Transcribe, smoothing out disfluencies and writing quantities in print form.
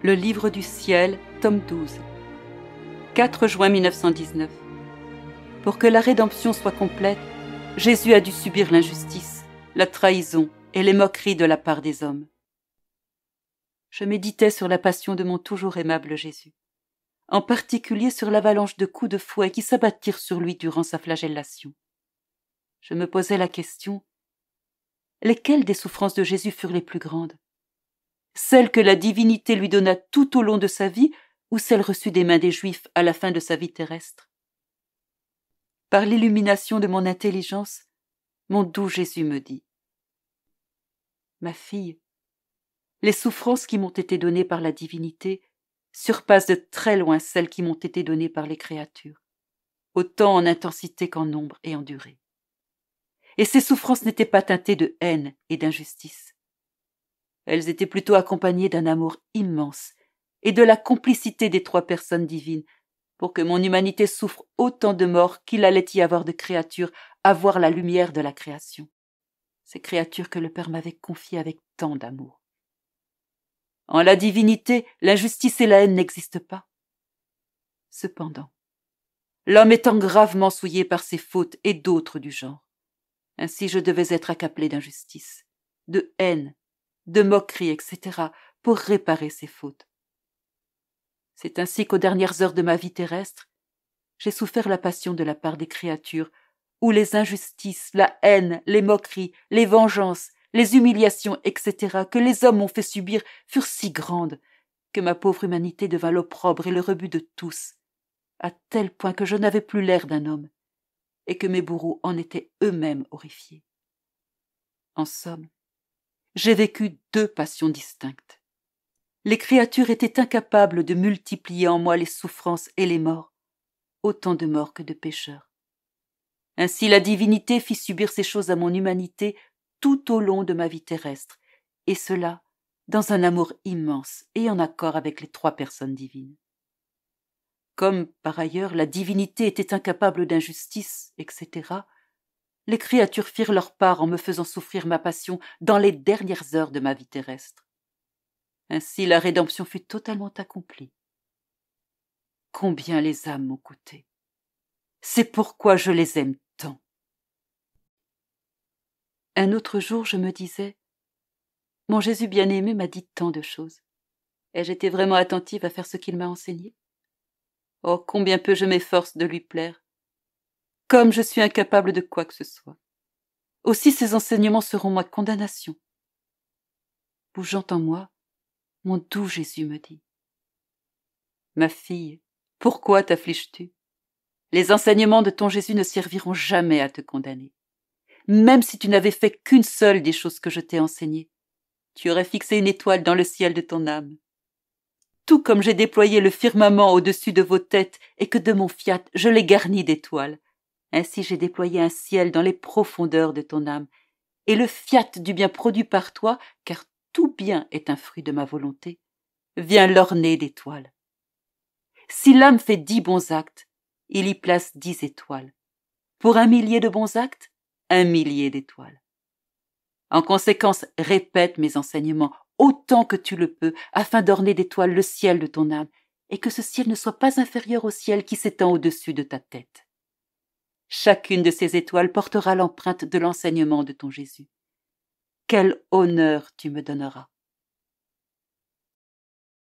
Le livre du ciel, tome 12. 4 juin 1919. Pour que la rédemption soit complète, Jésus a dû subir l'injustice, la trahison et les moqueries de la part des hommes. Je méditais sur la passion de mon toujours aimable Jésus, en particulier sur l'avalanche de coups de fouet qui s'abattirent sur lui durant sa flagellation. Je me posais la question: lesquelles des souffrances de Jésus furent les plus grandes? Celles que la divinité lui donna tout au long de sa vie ou celles reçues des mains des Juifs à la fin de sa vie terrestre? Par l'illumination de mon intelligence, mon doux Jésus me dit: ma fille, les souffrances qui m'ont été données par la divinité surpassent de très loin celles qui m'ont été données par les créatures, autant en intensité qu'en nombre et en durée. Et ces souffrances n'étaient pas teintées de haine et d'injustice. Elles étaient plutôt accompagnées d'un amour immense et de la complicité des trois personnes divines pour que mon humanité souffre autant de morts qu'il allait y avoir de créatures à voir la lumière de la création. Ces créatures que le Père m'avait confiées avec tant d'amour. En la divinité, l'injustice et la haine n'existent pas. Cependant, l'homme étant gravement souillé par ses fautes et d'autres du genre, ainsi je devais être accablé d'injustice, de haine, de moquerie, etc., pour réparer ses fautes. C'est ainsi qu'aux dernières heures de ma vie terrestre, j'ai souffert la passion de la part des créatures, où les injustices, la haine, les moqueries, les vengeances, les humiliations, etc., que les hommes m'ont fait subir furent si grandes que ma pauvre humanité devint l'opprobre et le rebut de tous, à tel point que je n'avais plus l'air d'un homme, et que mes bourreaux en étaient eux-mêmes horrifiés. En somme, j'ai vécu deux passions distinctes. Les créatures étaient incapables de multiplier en moi les souffrances et les morts, autant de morts que de pécheurs. Ainsi la divinité fit subir ces choses à mon humanité tout au long de ma vie terrestre, et cela dans un amour immense et en accord avec les trois personnes divines. Comme, par ailleurs, la divinité était incapable d'injustice, etc., les créatures firent leur part en me faisant souffrir ma passion dans les dernières heures de ma vie terrestre. Ainsi la rédemption fut totalement accomplie. Combien les âmes m'ont coûté! C'est pourquoi je les aime tant. Un autre jour, je me disais: mon Jésus bien-aimé m'a dit tant de choses. Ai-je été vraiment attentive à faire ce qu'il m'a enseigné? Oh, combien peu je m'efforce de lui plaire! Comme je suis incapable de quoi que ce soit. Aussi ces enseignements seront ma condamnation. Bougeant en moi, mon doux Jésus me dit: ma fille, pourquoi t'affliges-tu? Les enseignements de ton Jésus ne serviront jamais à te condamner. Même si tu n'avais fait qu'une seule des choses que je t'ai enseignées, tu aurais fixé une étoile dans le ciel de ton âme. Tout comme j'ai déployé le firmament au-dessus de vos têtes et que de mon fiat je l'ai garni d'étoiles, ainsi j'ai déployé un ciel dans les profondeurs de ton âme, et le fiat du bien produit par toi, car tout bien est un fruit de ma volonté, vient l'orner d'étoiles. Si l'âme fait 10 bons actes, il y place 10 étoiles. Pour 1 millier de bons actes, 1 millier d'étoiles. En conséquence, répète mes enseignements autant que tu le peux, afin d'orner d'étoiles le ciel de ton âme, et que ce ciel ne soit pas inférieur au ciel qui s'étend au-dessus de ta tête. Chacune de ces étoiles portera l'empreinte de l'enseignement de ton Jésus. Quel honneur tu me donneras!